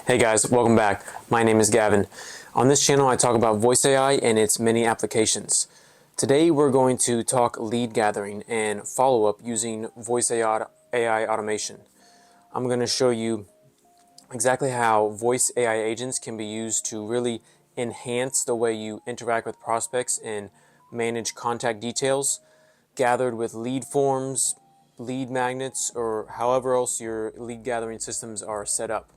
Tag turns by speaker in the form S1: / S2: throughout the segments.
S1: Hey guys, welcome back. My name is Gavin. On this channel I talk about voice AI and its many applications. Today we're going to talk lead gathering and follow-up using voice AI automation. I'm going to show you exactly how voice AI agents can be used to really enhance the way you interact with prospects and manage contact details gathered with lead forms, lead magnets, or however else your lead gathering systems are set up.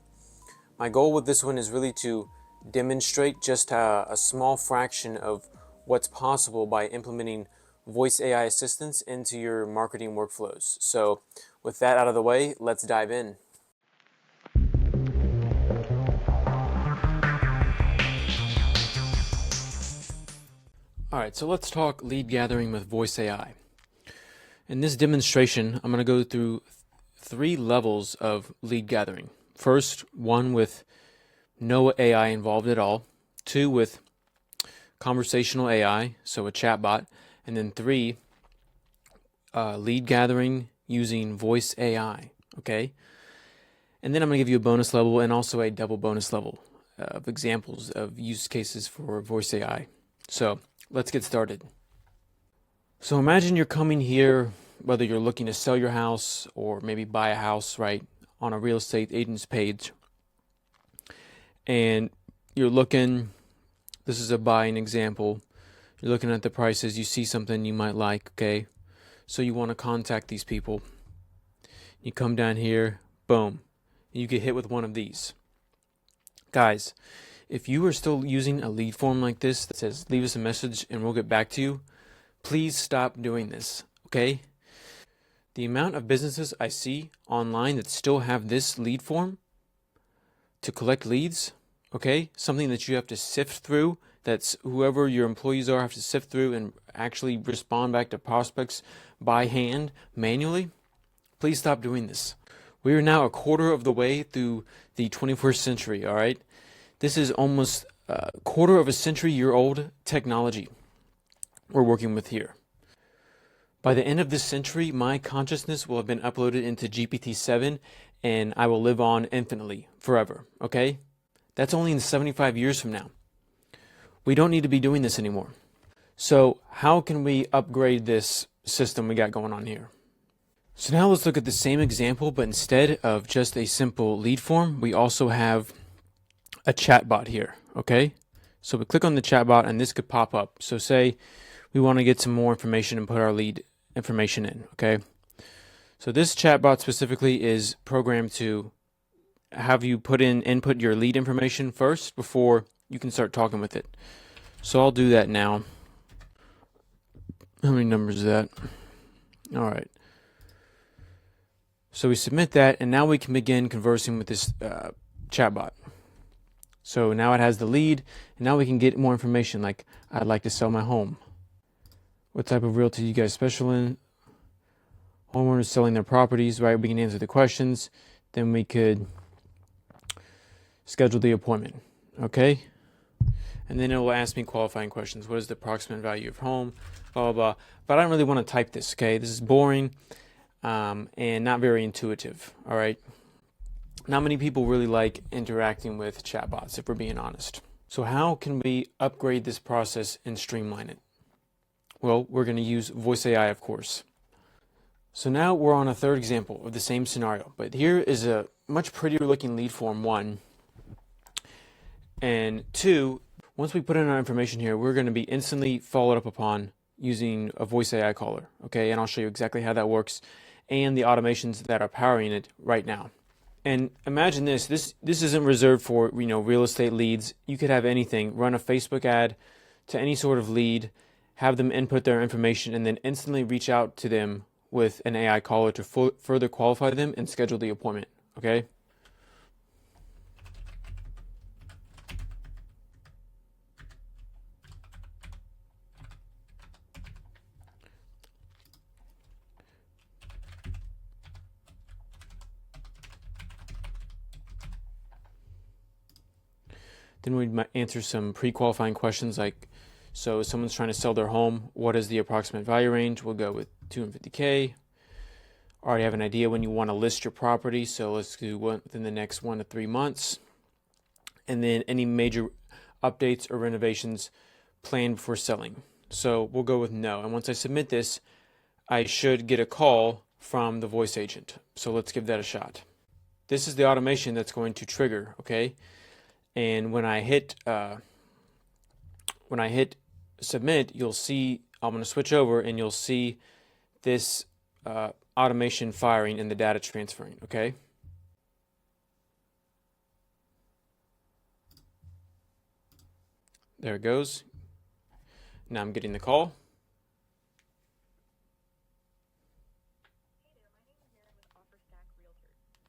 S1: My goal with this one is really to demonstrate just a small fraction of what's possible by implementing voice AI assistants into your marketing workflows. So with that out of the way, let's dive in. All right, so let's talk lead gathering with voice AI. In this demonstration, I'm going to go through three levels of lead gathering. First, one with no AI involved at all. Two, with conversational AI, so a chatbot. And then three, lead gathering using voice AI, okay? And then I'm going to give you a bonus level and also a double bonus level of examples of use cases for voice AI. So let's get started. So imagine you're coming here, whether you're looking to sell your house or maybe buy a house, right, on a real estate agent's page. And you're looking, this is a buying example, you're looking at the prices, you see something you might like, okay? So you want to contact these people. You come down here, boom, and you get hit with one of these. Guys, if you are still using a lead form like this that says leave us a message and we'll get back to you, please stop doing this, okay? The amount of businesses I see online that still have this lead form to collect leads, okay, something that you have to sift through, that's whoever your employees are have to sift through and actually respond back to prospects by hand, manually, please stop doing this. We are now a quarter of the way through the 21st century, all right? This is almost a quarter of a century-year-old technology we're working with here. By the end of this century, my consciousness will have been uploaded into GPT-7 and I will live on infinitely, forever, okay? That's only in 75 years from now. We don't need to be doing this anymore. So how can we upgrade this system we got going on here? So now let's look at the same example, but instead of just a simple lead form, we also have a chatbot here, okay? So we click on the chatbot and this could pop up. So say we want to get some more information and put our lead information in, okay? So this chatbot specifically is programmed to have you input your lead information first before you can start talking with it. So I'll do that now. How many numbers is that? All right. So we submit that, and now we can begin conversing with this chatbot. So now it has the lead, and now we can get more information like, I'd like to sell my home. What type of realty you guys special in? Homeowners selling their properties, right? We can answer the questions. Then we could schedule the appointment, okay? And then it will ask me qualifying questions. What is the approximate value of home? Blah, blah, blah. But I don't really want to type this, okay? This is boring and not very intuitive, all right? Not many people really like interacting with chatbots, if we're being honest. So how can we upgrade this process and streamline it? Well, we're going to use voice AI, of course. So now we're on a third example of the same scenario, but here is a much prettier looking lead form, one. And two, once we put in our information here, we're going to be instantly followed up upon using a voice AI caller, okay? And I'll show you exactly how that works and the automations that are powering it right now. And imagine this isn't reserved for, real estate leads. You could have anything, run a Facebook ad to any sort of lead, have them input their information, and then instantly reach out to them with an AI caller to further qualify them and schedule the appointment, okay? Then we'd answer some pre-qualifying questions like, so if someone's trying to sell their home, what is the approximate value range? We'll go with 250K. Already have an idea when you want to list your property, so let's do within the next 1 to 3 months. and then any major updates or renovations planned before selling. So we'll go with no. And once I submit this, I should get a call from the voice agent. So let's give that a shot. This is the automation that's going to trigger, okay? And when I hit submit, you'll see I'm going to switch over, and you'll see this automation firing and the data transferring, okay? There it goes. Now I'm getting the call.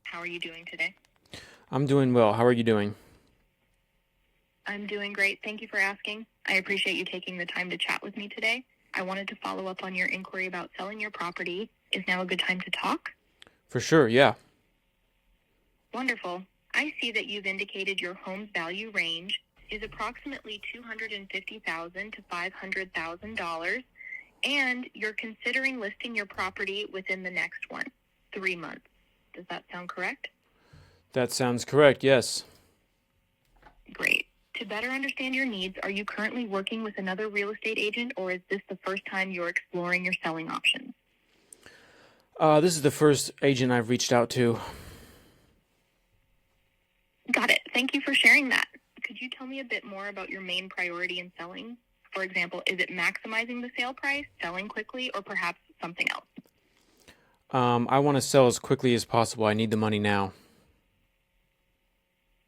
S2: How are you doing today?
S1: I'm doing well. How are you doing?
S2: I'm doing great. Thank you for asking. I appreciate you taking the time to chat with me today. I wanted to follow up on your inquiry about selling your property. Is now a good time to talk?
S1: For sure, yeah.
S2: Wonderful. I see that you've indicated your home's value range is approximately $250,000 to $500,000, and you're considering listing your property within the next 3 months. Does that sound correct?
S1: That sounds correct, yes.
S2: Great. To better understand your needs, are you currently working with another real estate agent, or is this the first time you're exploring your selling options?
S1: This is the first agent I've reached out to.
S2: Got it. Thank you for sharing that. Could you tell me a bit more about your main priority in selling? For example, is it maximizing the sale price, selling quickly, or perhaps something else?
S1: I want to sell as quickly as possible. I need the money now.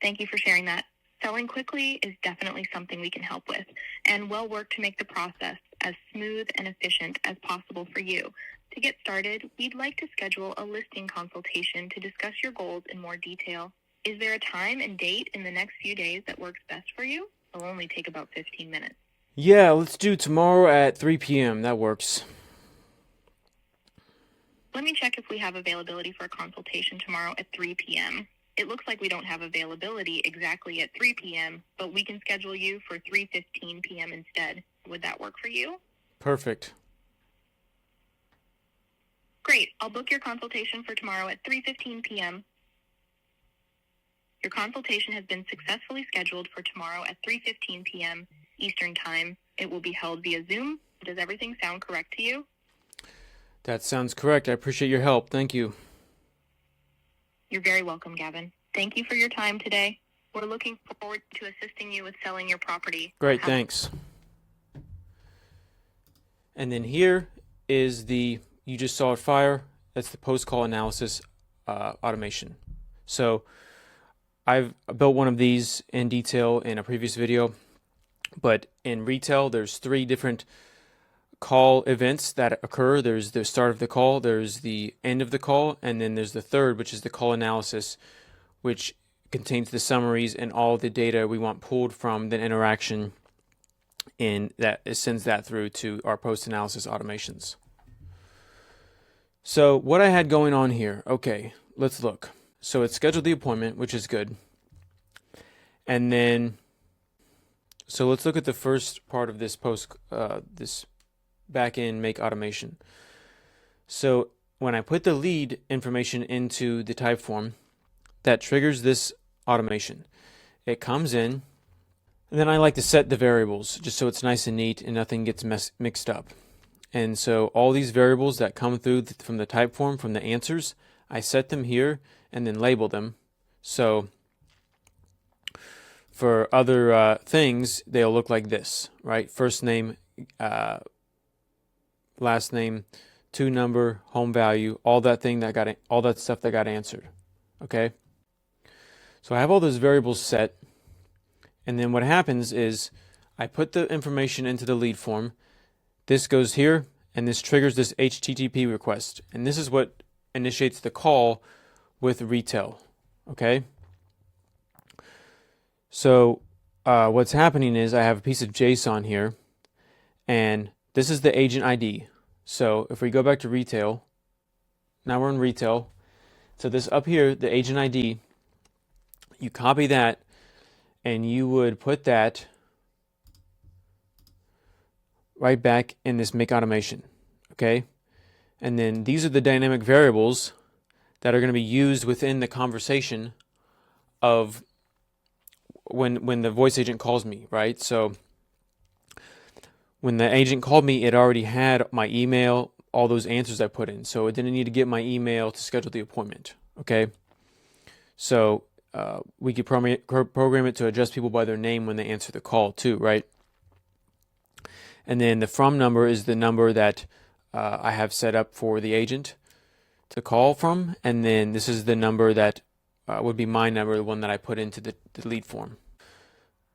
S2: Thank you for sharing that. Selling quickly is definitely something we can help with, and we'll work to make the process as smooth and efficient as possible for you. To get started, we'd like to schedule a listing consultation to discuss your goals in more detail. Is there a time and date in the next few days that works best for you? It'll only take about 15 minutes.
S1: Yeah, let's do tomorrow at 3 p.m. That works.
S2: Let me check if we have availability for a consultation tomorrow at 3 p.m. It looks like we don't have availability exactly at 3 p.m., but we can schedule you for 3:15 p.m. instead. Would that work for you?
S1: Perfect.
S2: Great. I'll book your consultation for tomorrow at 3:15 p.m. Your consultation has been successfully scheduled for tomorrow at 3:15 p.m. Eastern Time. It will be held via Zoom. Does everything sound correct to you?
S1: That sounds correct. I appreciate your help. Thank you.
S2: You're very welcome, Gavin. Thank you for your time today. We're looking forward to assisting you with selling your property.
S1: Great, thanks. And then here is you just saw it fire. That's the post-call analysis automation. So I've built one of these in detail in a previous video, but in retail, there's 3 different call events that occur. There's the start of the call, there's the end of the call, and then there's the third, which is the call analysis, which contains the summaries and all the data we want pulled from the interaction, and that it sends that through to our post-analysis automations. So what I had going on here, okay, let's look. So it scheduled the appointment, which is good. And then, so let's look at the first part of this this back-end make automation. So when I put the lead information into the type form, that triggers this automation. It comes in, and then I like to set the variables just so it's nice and neat and nothing gets mixed up. And so all these variables that come through from the type form, from the answers, I set them here and then label them. So for other things, they'll look like this, right? First name, last name, to number, home value, all that stuff that got answered. Okay. So I have all those variables set, and then what happens is I put the information into the lead form. This goes here, and this triggers this HTTP request, and this is what initiates the call with retail. Okay. So what's happening is I have a piece of JSON here, and this is the agent ID. So if we go back to retail, now we're in retail. So this up here, the agent ID, you copy that and you would put that right back in this make automation. Okay. And then these are the dynamic variables that are going to be used within the conversation of when the voice agent calls me, right? So when the agent called me, it already had my email, all those answers I put in. So it didn't need to get my email to schedule the appointment. Okay. So we could program it to address people by their name when they answer the call too, right? And then the from number is the number that I have set up for the agent to call from. And then this is the number that would be my number, the one that I put into the lead form.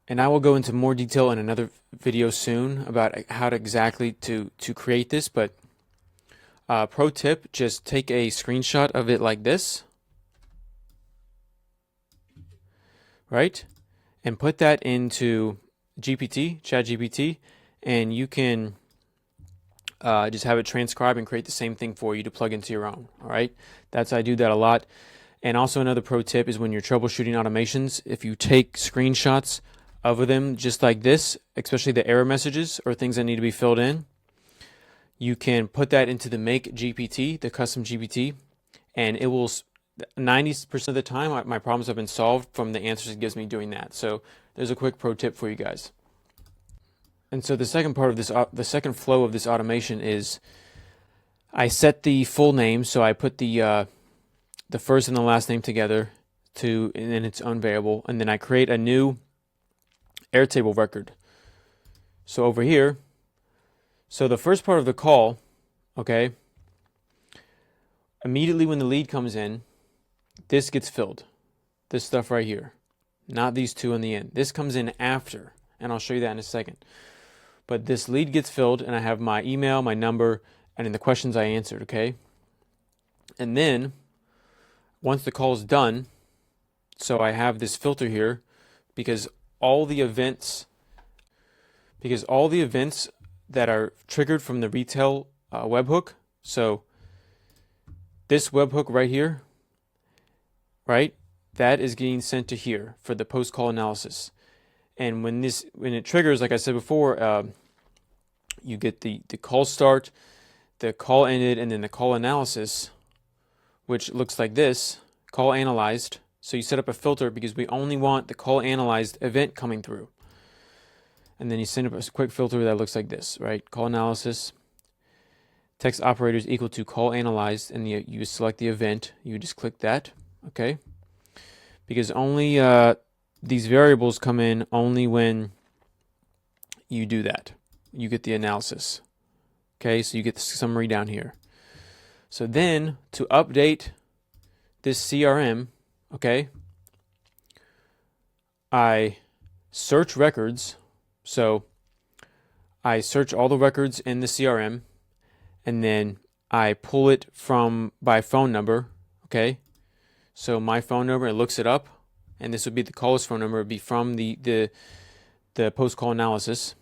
S1: And I will go into more detail in another video soon about how to exactly to create this. But pro tip, just take a screenshot of it like this, right? And put that into ChatGPT, and you can just have it transcribe and create the same thing for you to plug into your own. All right, I do that a lot. And also another pro tip is when you're troubleshooting automations, if you take screenshots of them just like this, especially the error messages or things that need to be filled in, you can put that into the Make GPT, the custom GPT, and it will 90% of the time my problems have been solved from the answers it gives me doing that. So there's a quick pro tip for you guys. And so the second part of this, the second flow of this automation is I set the full name, so I put the first and the last name together in its own variable, and then I create a new Airtable record. So over here, so the first part of the call, okay, immediately when the lead comes in, this gets filled. This stuff right here, not these two on the end. This comes in after, and I'll show you that in a second. But this lead gets filled, and I have my email, my number, and then the questions I answered, okay? And then, once the call is done, so I have this filter here, because all the events that are triggered from the retail webhook, so this webhook right here, right, that is getting sent to here for the post-call analysis. And when it triggers, like I said before, you get the call start, the call ended, and then the call analysis, which looks like this, call analyzed. So you set up a filter because we only want the call analyzed event coming through. And then you send up a quick filter that looks like this, right? Call analysis, text operators equal to call analyzed, and you select the event. You just click that, okay? Because only these variables come in only when you do that. You get the analysis, okay? So you get the summary down here. So then to update this CRM, okay, I search records. So I search all the records in the CRM, and then I pull it by phone number, okay? So my phone number, it looks it up, and this would be the caller's phone number. It would be from the post-call analysis.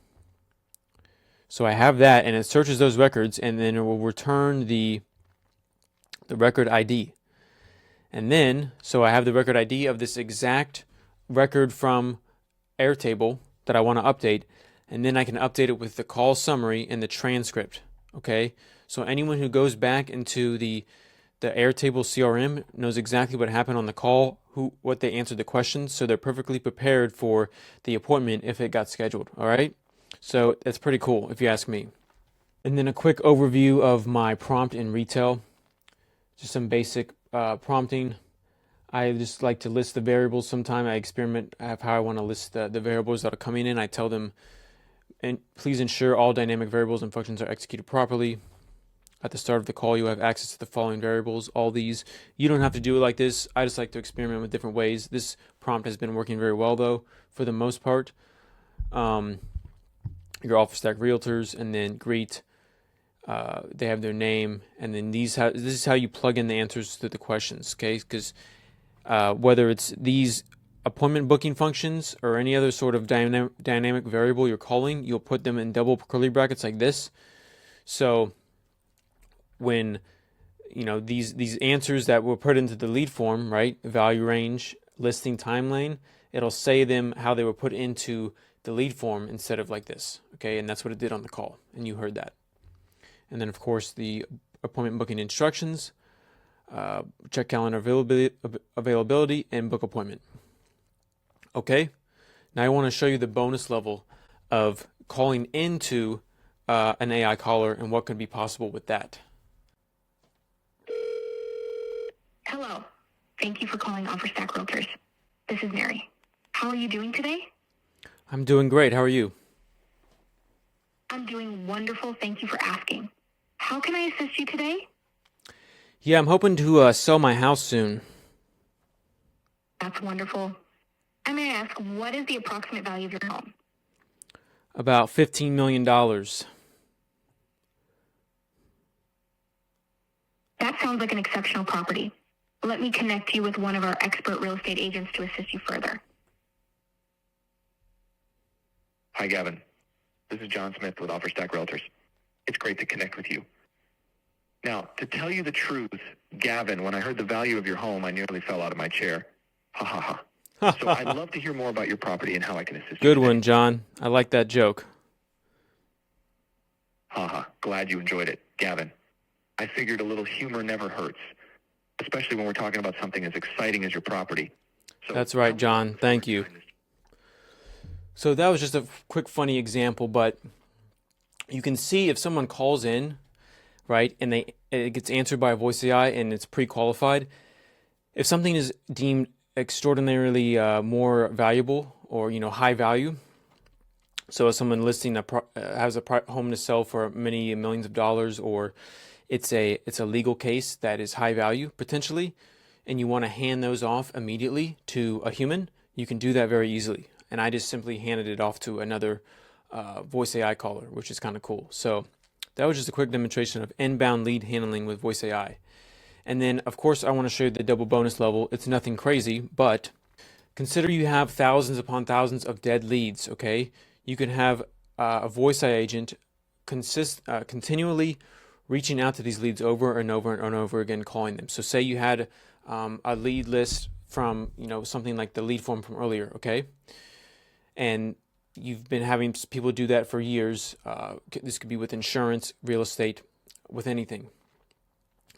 S1: So I have that, and it searches those records, and then it will return the record ID. And then, so I have the record ID of this exact record from Airtable that I want to update, and then I can update it with the call summary and the transcript, okay? So anyone who goes back into the Airtable CRM knows exactly what happened on the call, what they answered the questions, so they're perfectly prepared for the appointment if it got scheduled, all right? So that's pretty cool if you ask me. And then a quick overview of my prompt in retail, just some basic prompting. I just like to list the variables. Sometimes I experiment of how I want to list the variables that are coming in. I tell them, and please ensure all dynamic variables and functions are executed properly. At the start of the call, you have access to the following variables. All these, you don't have to do it like this. I just like to experiment with different ways. This prompt has been working very well, though, for the most part. Your OfferStack realtors, and then greet. They have their name, and then this is how you plug in the answers to the questions, okay? Because whether it's these appointment booking functions or any other sort of dynamic variable you're calling, you'll put them in double curly brackets like this. So when these answers that were put into the lead form, right, value range, listing time lane, it'll say them how they were put into the lead form instead of like this, okay? And that's what it did on the call, and you heard that. And then, of course, the appointment booking instructions, check calendar availability, and book appointment. Okay, Now I want to show you the bonus level of calling into an AI caller and what could be possible with that.
S2: Hello. Thank you for calling OfferStack Realtors. This is Mary. How are you doing today?
S1: I'm doing great. How are you?
S2: I'm doing wonderful. Thank you for asking. How can I assist you today?
S1: Yeah, I'm hoping to sell my house soon.
S2: That's wonderful. And may I ask, what is the approximate value of your home?
S1: About $15 million.
S2: That sounds like an exceptional property. Let me connect you with one of our expert real estate agents to assist you further.
S3: Hi, Gavin. This is John Smith with OfferStack Realtors. It's great to connect with you. Now, to tell you the truth, Gavin, when I heard the value of your home, I nearly fell out of my chair. Ha ha ha. So I'd love to hear more about your property and how I can assist you.
S1: Good
S3: today.
S1: one, John. I like that joke.
S3: Ha ha. Glad you enjoyed it. Gavin, I figured a little humor never hurts, especially when we're talking about something as exciting as your property. So
S1: That's right, John. Thank you. So that was just a quick funny example, but you can see if someone calls in, right, and it gets answered by a voice AI and it's pre-qualified, if something is deemed extraordinarily more valuable or high value, so if someone listing has a home to sell for many millions of dollars, or it's a legal case that is high value potentially, and you want to hand those off immediately to a human, you can do that very easily. And I just simply handed it off to another voice AI caller, which is kind of cool. So that was just a quick demonstration of inbound lead handling with voice AI. And then, of course, I want to show you the double bonus level. It's nothing crazy, but consider you have thousands upon thousands of dead leads, okay? You can have a voice AI agent continually reaching out to these leads over and over and over again, calling them. So say you had a lead list from, something like the lead form from earlier, okay? And you've been having people do that for years. This could be with insurance, real estate, with anything.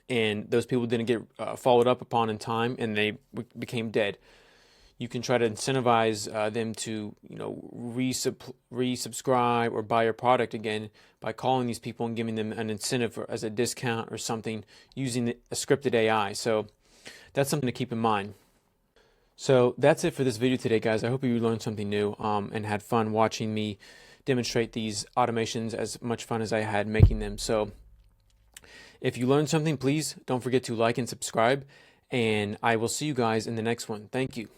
S1: And those people didn't get followed up upon in time, and they became dead. You can try to incentivize them to, resubscribe or buy your product again by calling these people and giving them an incentive as a discount or something using a scripted AI. So that's something to keep in mind. So that's it for this video today, guys. I hope you learned something new and had fun watching me demonstrate these automations, as much fun as I had making them. So if you learned something, please don't forget to like and subscribe, and I will see you guys in the next one. Thank you.